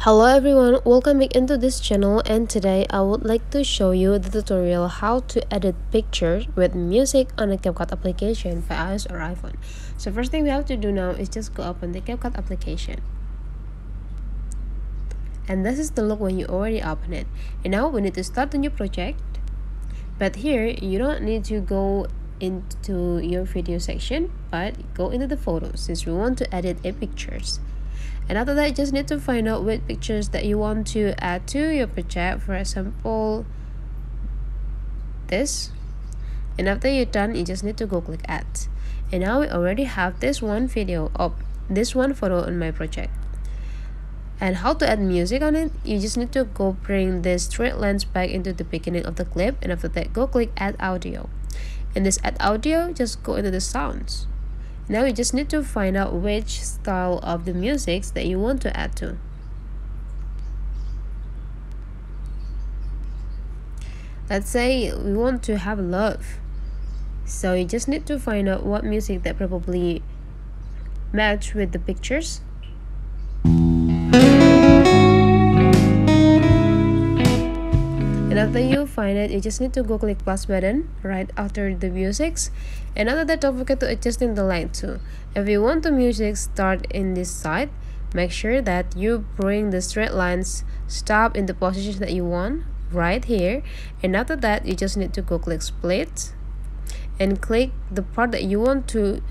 Hello everyone, welcome back into this channel, and today I would like to show you the tutorial how to edit pictures with music on a CapCut application for iOS or iPhone. So first thing we have to do now is just go open the CapCut application. And this is the look when you already open it. And now we need to start a new project. But here you don't need to go into your video section, but go into the photos since we want to edit a pictures. And after that, you just need to find out which pictures that you want to add to your project. For example, this. And after you're done, you just need to go click add. And now we already have this one photo on my project. And how to add music on it, you just need to go bring this straight lines back into the beginning of the clip, and after that go click add audio. In this add audio, just go into the sounds. Now you just need to find out which style of the music that you want to add to. Let's say we want to have love. So you just need to find out what music that probably match with the pictures. And after you find it, you just need to go click plus button right after the musics. And after that, don't forget to adjusting the length too. If you want the music start in this side, make sure that you bring the straight lines stop in the position that you want right here. And after that, you just need to go click split and click the part that you want to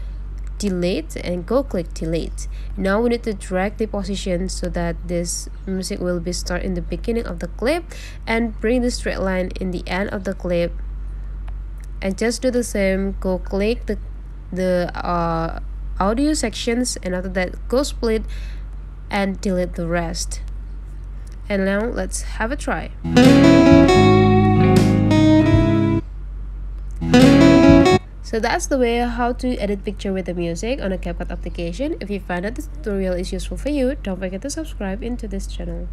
delete and go click delete. Now we need to drag the position so that this music will be start in the beginning of the clip and bring the straight line in the end of the clip, and just do the same. Go click the audio sections, and after that go split and delete the rest. And now let's have a try. So that's the way how to edit picture with the music on a CapCut application. If you find that this tutorial is useful for you, don't forget to subscribe into this channel.